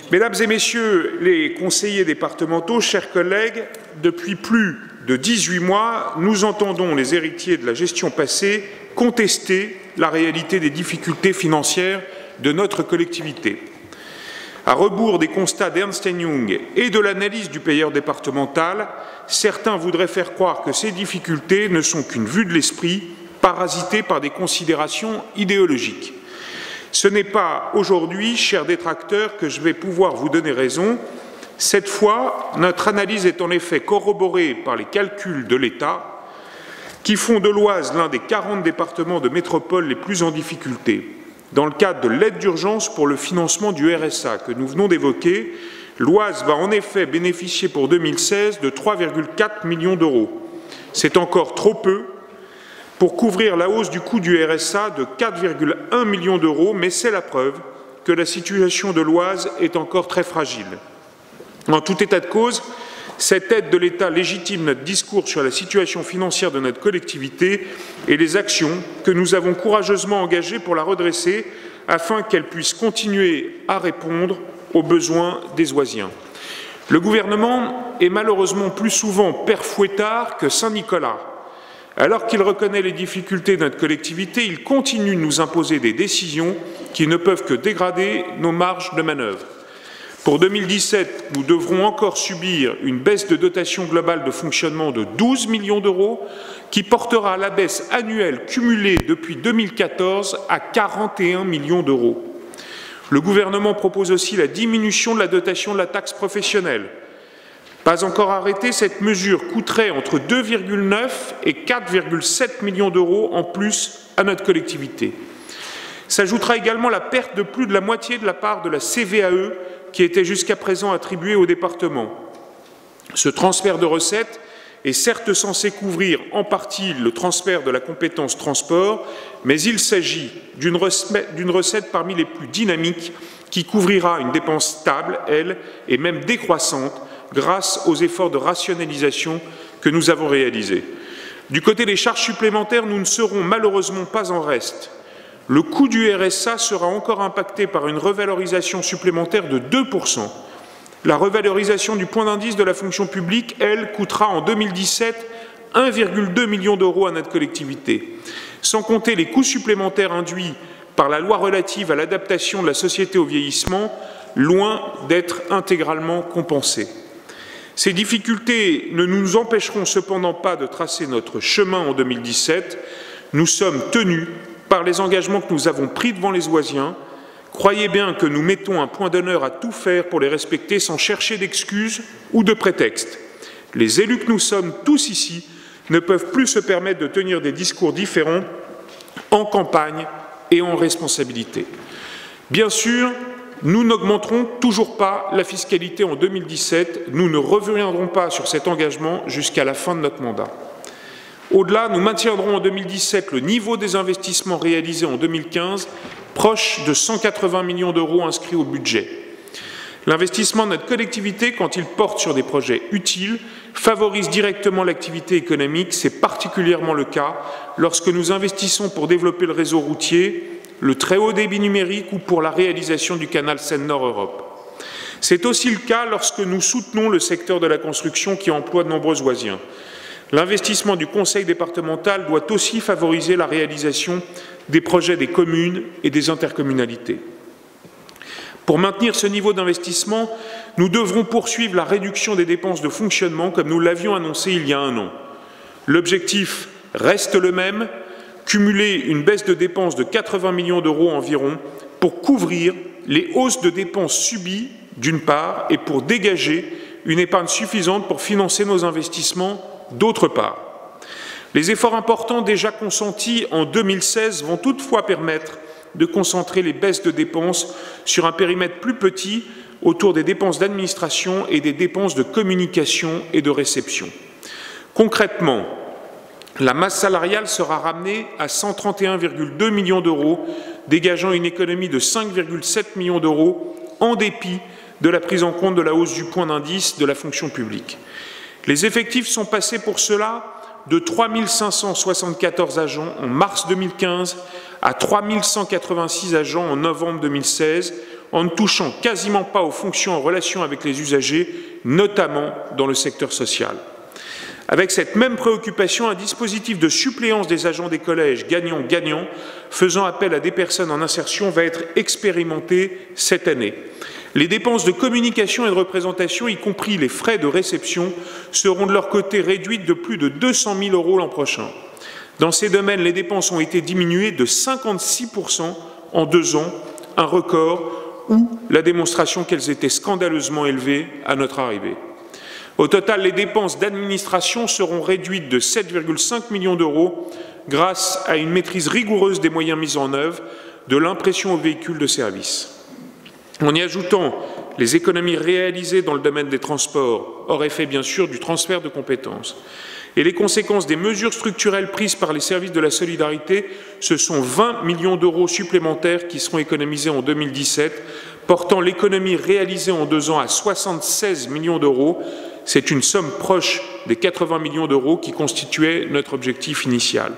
Mesdames et Messieurs les conseillers départementaux, chers collègues, depuis plus de 18 mois, nous entendons les héritiers de la gestion passée contester la réalité des difficultés financières de notre collectivité. À rebours des constats d'Ernst & Young et de l'analyse du payeur départemental, certains voudraient faire croire que ces difficultés ne sont qu'une vue de l'esprit, parasitée par des considérations idéologiques. Ce n'est pas aujourd'hui, chers détracteurs, que je vais pouvoir vous donner raison. Cette fois, notre analyse est en effet corroborée par les calculs de l'État, qui font de l'Oise l'un des 40 départements de métropole les plus en difficulté. Dans le cadre de l'aide d'urgence pour le financement du RSA que nous venons d'évoquer, l'Oise va en effet bénéficier pour 2016 de 3,4 millions d'euros. C'est encore trop peu pour couvrir la hausse du coût du RSA de 4,1 millions d'euros, mais c'est la preuve que la situation de l'Oise est encore très fragile. En tout état de cause, cette aide de l'État légitime notre discours sur la situation financière de notre collectivité et les actions que nous avons courageusement engagées pour la redresser afin qu'elle puisse continuer à répondre aux besoins des Oisiens. Le gouvernement est malheureusement plus souvent père Fouettard que Saint-Nicolas. Alors qu'il reconnaît les difficultés de notre collectivité, il continue de nous imposer des décisions qui ne peuvent que dégrader nos marges de manœuvre. Pour 2017, nous devrons encore subir une baisse de dotation globale de fonctionnement de 12 millions d'euros qui portera la baisse annuelle cumulée depuis 2014 à 41 millions d'euros. Le gouvernement propose aussi la diminution de la dotation de la taxe professionnelle. Pas encore arrêtée, cette mesure coûterait entre 2,9 et 4,7 millions d'euros en plus à notre collectivité. S'ajoutera également la perte de plus de la moitié de la part de la CVAE qui était jusqu'à présent attribuée au département. Ce transfert de recettes est certes censé couvrir en partie le transfert de la compétence transport, mais il s'agit d'une recette parmi les plus dynamiques qui couvrira une dépense stable, elle, et même décroissante, grâce aux efforts de rationalisation que nous avons réalisés. Du côté des charges supplémentaires, nous ne serons malheureusement pas en reste. Le coût du RSA sera encore impacté par une revalorisation supplémentaire de 2%. La revalorisation du point d'indice de la fonction publique, elle, coûtera en 2017 1,2 million d'euros à notre collectivité, sans compter les coûts supplémentaires induits par la loi relative à l'adaptation de la société au vieillissement, loin d'être intégralement compensés. Ces difficultés ne nous empêcheront cependant pas de tracer notre chemin en 2017. Nous sommes tenus par les engagements que nous avons pris devant les Oisiens. Croyez bien que nous mettons un point d'honneur à tout faire pour les respecter sans chercher d'excuses ou de prétextes. Les élus que nous sommes tous ici ne peuvent plus se permettre de tenir des discours différents en campagne et en responsabilité. Bien sûr, nous n'augmenterons toujours pas la fiscalité en 2017. Nous ne reviendrons pas sur cet engagement jusqu'à la fin de notre mandat. Au-delà, nous maintiendrons en 2017 le niveau des investissements réalisés en 2015, proche de 180 millions d'euros inscrits au budget. L'investissement de notre collectivité, quand il porte sur des projets utiles, favorise directement l'activité économique. C'est particulièrement le cas lorsque nous investissons pour développer le réseau routier, le très haut débit numérique ou pour la réalisation du canal Seine-Nord Europe. C'est aussi le cas lorsque nous soutenons le secteur de la construction qui emploie de nombreux Oisiens. L'investissement du conseil départemental doit aussi favoriser la réalisation des projets des communes et des intercommunalités. Pour maintenir ce niveau d'investissement, nous devrons poursuivre la réduction des dépenses de fonctionnement comme nous l'avions annoncé il y a un an. L'objectif reste le même, cumuler une baisse de dépenses de 80 millions d'euros environ pour couvrir les hausses de dépenses subies d'une part et pour dégager une épargne suffisante pour financer nos investissements d'autre part. Les efforts importants déjà consentis en 2016 vont toutefois permettre de concentrer les baisses de dépenses sur un périmètre plus petit autour des dépenses d'administration et des dépenses de communication et de réception. Concrètement, la masse salariale sera ramenée à 131,2 millions d'euros, dégageant une économie de 5,7 millions d'euros en dépit de la prise en compte de la hausse du point d'indice de la fonction publique. Les effectifs sont passés pour cela de 3 574 agents en mars 2015 à 3 186 agents en novembre 2016, en ne touchant quasiment pas aux fonctions en relation avec les usagers, notamment dans le secteur social. Avec cette même préoccupation, un dispositif de suppléance des agents des collèges gagnant-gagnant, faisant appel à des personnes en insertion, va être expérimenté cette année. Les dépenses de communication et de représentation, y compris les frais de réception, seront de leur côté réduites de plus de 200 000 € l'an prochain. Dans ces domaines, les dépenses ont été diminuées de 56% en 2 ans, un record ou la démonstration qu'elles étaient scandaleusement élevées à notre arrivée. Au total, les dépenses d'administration seront réduites de 7,5 millions d'euros grâce à une maîtrise rigoureuse des moyens mis en œuvre, de l'impression aux véhicules de service. En y ajoutant les économies réalisées dans le domaine des transports, hors effet bien sûr du transfert de compétences, et les conséquences des mesures structurelles prises par les services de la solidarité, ce sont 20 millions d'euros supplémentaires qui seront économisés en 2017, portant l'économie réalisée en 2 ans à 76 millions d'euros. C'est une somme proche des 80 millions d'euros qui constituait notre objectif initial.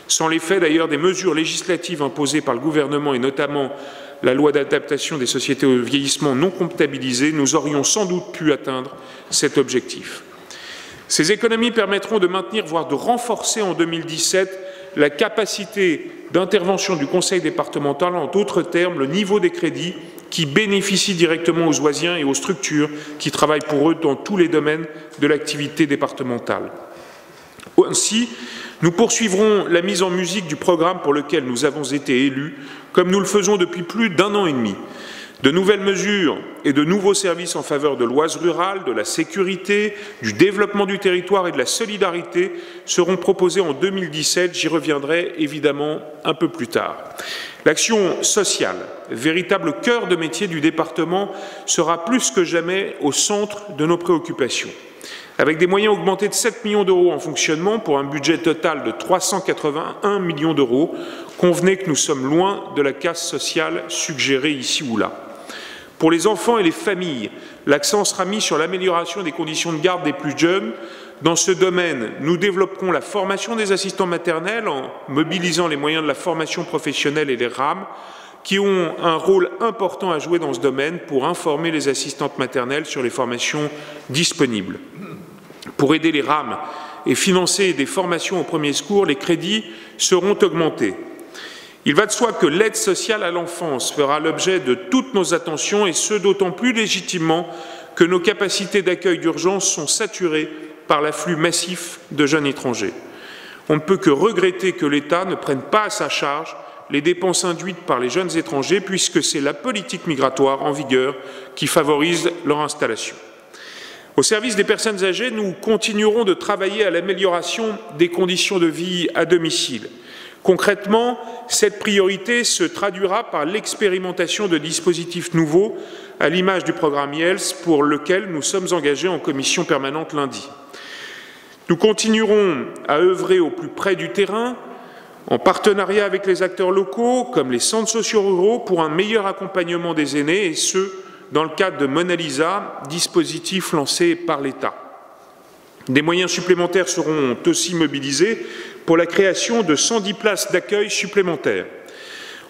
Sans l'effet d'ailleurs des mesures législatives imposées par le gouvernement et notamment la loi d'adaptation des sociétés au vieillissement non comptabilisée, nous aurions sans doute pu atteindre cet objectif. Ces économies permettront de maintenir, voire de renforcer en 2017 la capacité d'intervention du Conseil départemental, en d'autres termes, le niveau des crédits qui bénéficient directement aux Oisiens et aux structures qui travaillent pour eux dans tous les domaines de l'activité départementale. Ainsi, nous poursuivrons la mise en musique du programme pour lequel nous avons été élus, comme nous le faisons depuis plus d'1 an et demi. De nouvelles mesures et de nouveaux services en faveur de l'Oise rurale, de la sécurité, du développement du territoire et de la solidarité seront proposés en 2017. J'y reviendrai évidemment un peu plus tard. L'action sociale, véritable cœur de métier du département, sera plus que jamais au centre de nos préoccupations. Avec des moyens augmentés de 7 millions d'euros en fonctionnement pour un budget total de 381 millions d'euros, convenez que nous sommes loin de la casse sociale suggérée ici ou là. Pour les enfants et les familles, l'accent sera mis sur l'amélioration des conditions de garde des plus jeunes. Dans ce domaine, nous développerons la formation des assistants maternels en mobilisant les moyens de la formation professionnelle et les RAM, qui ont un rôle important à jouer dans ce domaine pour informer les assistantes maternelles sur les formations disponibles. Pour aider les RAM et financer des formations aux premiers secours, les crédits seront augmentés. Il va de soi que l'aide sociale à l'enfance fera l'objet de toutes nos attentions, et ce d'autant plus légitimement que nos capacités d'accueil d'urgence sont saturées par l'afflux massif de jeunes étrangers. On ne peut que regretter que l'État ne prenne pas à sa charge les dépenses induites par les jeunes étrangers, puisque c'est la politique migratoire en vigueur qui favorise leur installation. Au service des personnes âgées, nous continuerons de travailler à l'amélioration des conditions de vie à domicile. Concrètement, cette priorité se traduira par l'expérimentation de dispositifs nouveaux, à l'image du programme IELS, pour lequel nous sommes engagés en commission permanente lundi. Nous continuerons à œuvrer au plus près du terrain, en partenariat avec les acteurs locaux, comme les centres sociaux ruraux, pour un meilleur accompagnement des aînés, et ce, dans le cadre de Mona Lisa, dispositif lancé par l'État. Des moyens supplémentaires seront aussi mobilisés pour la création de 110 places d'accueil supplémentaires.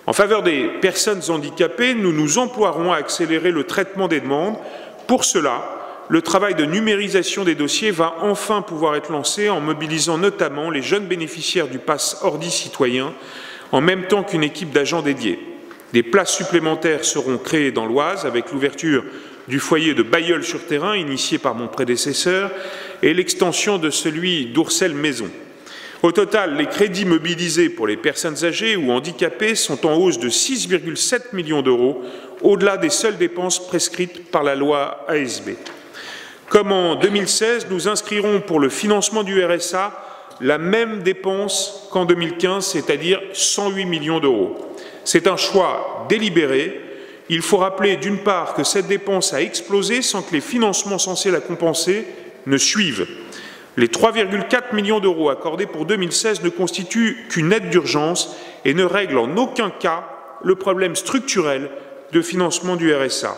En faveur des personnes handicapées, nous nous emploierons à accélérer le traitement des demandes. Pour cela, le travail de numérisation des dossiers va enfin pouvoir être lancé en mobilisant notamment les jeunes bénéficiaires du Pass Ordi citoyen, en même temps qu'une équipe d'agents dédiés. Des places supplémentaires seront créées dans l'Oise avec l'ouverture du foyer de Bailleul-sur-Terrain, initié par mon prédécesseur, et l'extension de celui d'Ourcel-Maison. Au total, les crédits mobilisés pour les personnes âgées ou handicapées sont en hausse de 6,7 millions d'euros, au-delà des seules dépenses prescrites par la loi ASB. Comme en 2016, nous inscrirons pour le financement du RSA la même dépense qu'en 2015, c'est-à-dire 108 millions d'euros. C'est un choix délibéré. Il faut rappeler d'une part que cette dépense a explosé sans que les financements censés la compenser ne suivent. Les 3,4 millions d'euros accordés pour 2016 ne constituent qu'une aide d'urgence et ne règlent en aucun cas le problème structurel de financement du RSA.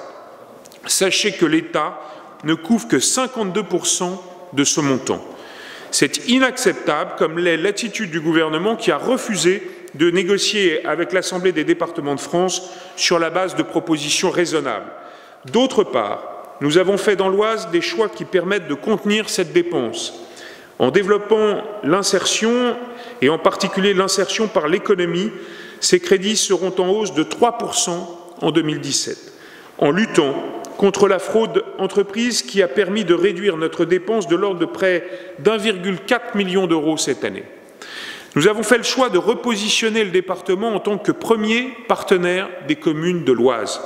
Sachez que l'État ne couvre que 52% de ce montant. C'est inacceptable, comme l'est l'attitude du gouvernement qui a refusé de négocier avec l'Assemblée des départements de France sur la base de propositions raisonnables. D'autre part, nous avons fait dans l'Oise des choix qui permettent de contenir cette dépense. En développant l'insertion, et en particulier l'insertion par l'économie, ces crédits seront en hausse de 3% en 2017. En luttant contre la fraude entreprise qui a permis de réduire notre dépense de l'ordre de près d'1,4 million d'euros cette année. Nous avons fait le choix de repositionner le département en tant que premier partenaire des communes de l'Oise.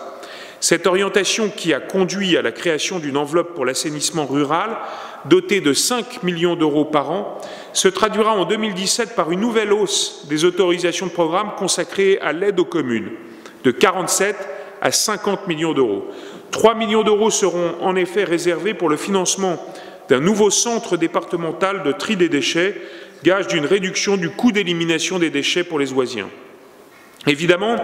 Cette orientation qui a conduit à la création d'une enveloppe pour l'assainissement rural dotée de 5 millions d'euros par an se traduira en 2017 par une nouvelle hausse des autorisations de programme consacrées à l'aide aux communes, de 47 à 50 millions d'euros. 3 millions d'euros seront en effet réservés pour le financement d'un nouveau centre départemental de tri des déchets, gage d'une réduction du coût d'élimination des déchets pour les Oisiens. Évidemment,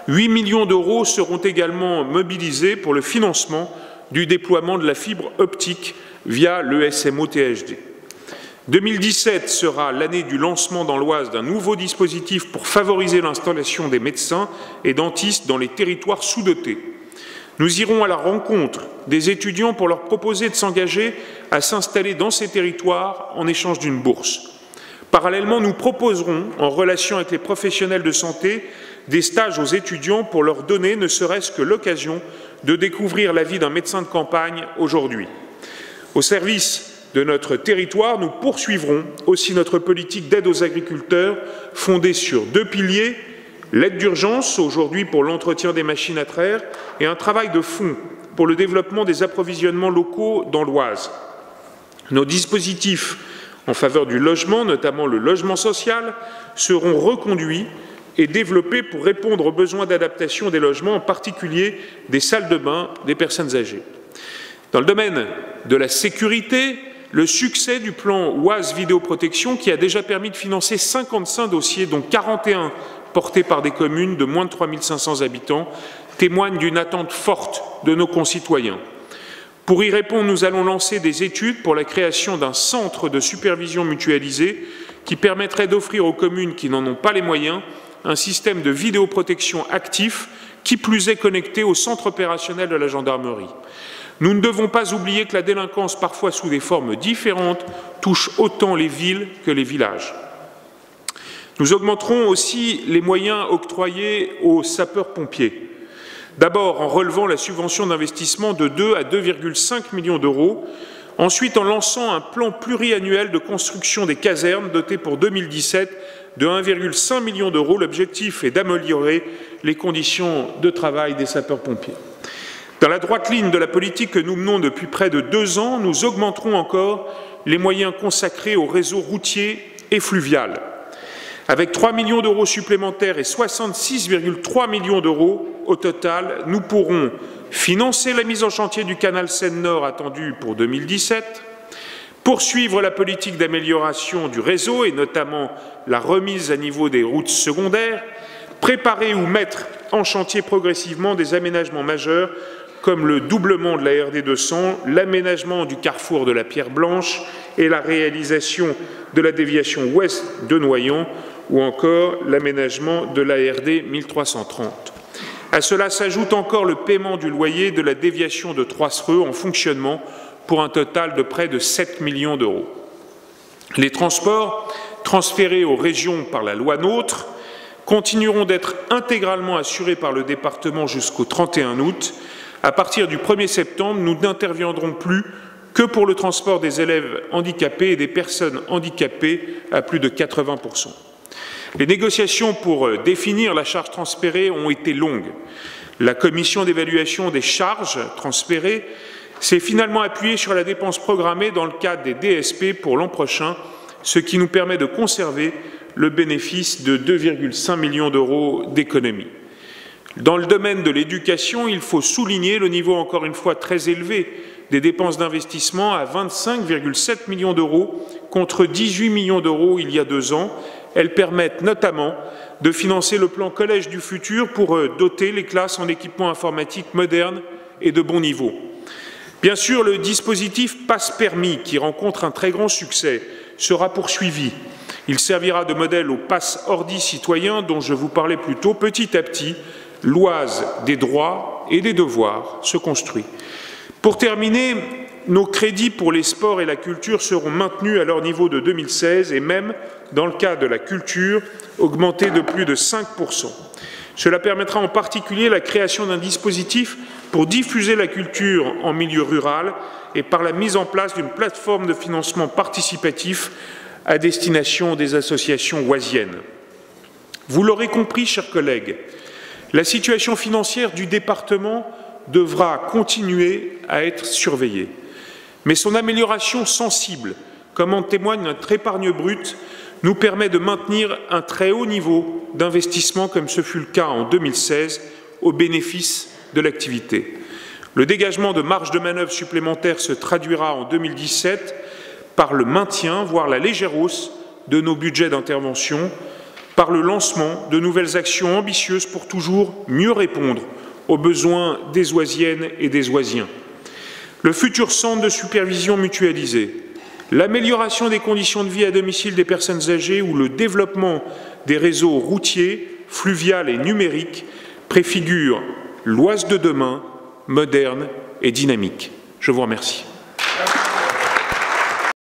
8 millions d'euros seront également mobilisés pour le financement du déploiement de la fibre optique via le SMO-THD. 2017 sera l'année du lancement dans l'Oise d'un nouveau dispositif pour favoriser l'installation des médecins et dentistes dans les territoires sous-dotés. Nous irons à la rencontre des étudiants pour leur proposer de s'engager à s'installer dans ces territoires en échange d'une bourse. Parallèlement, nous proposerons, en relation avec les professionnels de santé, des stages aux étudiants pour leur donner ne serait-ce que l'occasion de découvrir la vie d'un médecin de campagne aujourd'hui. Au service de notre territoire, nous poursuivrons aussi notre politique d'aide aux agriculteurs fondée sur 2 piliers, l'aide d'urgence aujourd'hui pour l'entretien des machines à traire et un travail de fond pour le développement des approvisionnements locaux dans l'Oise. Nos dispositifs en faveur du logement, notamment le logement social, seront reconduits et développés pour répondre aux besoins d'adaptation des logements, en particulier des salles de bain des personnes âgées. Dans le domaine de la sécurité, le succès du plan Oise Vidéoprotection, qui a déjà permis de financer 55 dossiers, dont 41 portés par des communes de moins de 3 500 habitants, témoigne d'une attente forte de nos concitoyens. Pour y répondre, nous allons lancer des études pour la création d'un centre de supervision mutualisé qui permettrait d'offrir aux communes qui n'en ont pas les moyens un système de vidéoprotection actif, qui plus est connecté au centre opérationnel de la gendarmerie. Nous ne devons pas oublier que la délinquance, parfois sous des formes différentes, touche autant les villes que les villages. Nous augmenterons aussi les moyens octroyés aux sapeurs-pompiers. D'abord en relevant la subvention d'investissement de 2 à 2,5 millions d'euros, ensuite en lançant un plan pluriannuel de construction des casernes doté pour 2017 de 1,5 million d'euros. L'objectif est d'améliorer les conditions de travail des sapeurs-pompiers. Dans la droite ligne de la politique que nous menons depuis près de 2 ans, nous augmenterons encore les moyens consacrés au réseau routier et fluvial. Avec 3 millions d'euros supplémentaires et 66,3 millions d'euros au total, nous pourrons financer la mise en chantier du canal Seine-Nord attendu pour 2017, poursuivre la politique d'amélioration du réseau et notamment la remise à niveau des routes secondaires, préparer ou mettre en chantier progressivement des aménagements majeurs comme le doublement de la RD 200, l'aménagement du carrefour de la Pierre Blanche et la réalisation de la déviation ouest de Noyon ou encore l'aménagement de la RD 1330. À cela s'ajoute encore le paiement du loyer de la déviation de Troissereux en fonctionnement pour un total de près de 7 millions d'euros. Les transports transférés aux régions par la loi NOTRe continueront d'être intégralement assurés par le département jusqu'au 31 août. À partir du 1er septembre, nous n'interviendrons plus que pour le transport des élèves handicapés et des personnes handicapées à plus de 80%. Les négociations pour définir la charge transférée ont été longues. La commission d'évaluation des charges transférées s'est finalement appuyée sur la dépense programmée dans le cadre des DSP pour l'an prochain, ce qui nous permet de conserver le bénéfice de 2,5 millions d'euros d'économies. Dans le domaine de l'éducation, il faut souligner le niveau encore une fois très élevé des dépenses d'investissement à 25,7 millions d'euros contre 18 millions d'euros il y a 2 ans. Elles permettent notamment de financer le plan Collège du futur pour doter les classes en équipements informatiques modernes et de bon niveau. Bien sûr, le dispositif Passe Permis, qui rencontre un très grand succès, sera poursuivi. Il servira de modèle au pass Ordi citoyen dont je vous parlais plus tôt. Petit à petit, l'oise des droits et des devoirs se construit. Pour terminer, nos crédits pour les sports et la culture seront maintenus à leur niveau de 2016 et même, dans le cas de la culture, augmentés de plus de 5%. Cela permettra en particulier la création d'un dispositif pour diffuser la culture en milieu rural et par la mise en place d'une plateforme de financement participatif à destination des associations oisiennes. Vous l'aurez compris, chers collègues, la situation financière du département devra continuer à être surveillée. Mais son amélioration sensible, comme en témoigne notre épargne brute, nous permet de maintenir un très haut niveau d'investissement comme ce fut le cas en 2016 au bénéfice de l'activité. Le dégagement de marge de manœuvre supplémentaires se traduira en 2017 par le maintien, voire la légère hausse de nos budgets d'intervention, par le lancement de nouvelles actions ambitieuses pour toujours mieux répondre aux besoins des oisiennes et des oisiens. Le futur centre de supervision mutualisée, l'amélioration des conditions de vie à domicile des personnes âgées ou le développement des réseaux routiers, fluvial et numériques préfigurent l'Oise de demain, moderne et dynamique. Je vous remercie.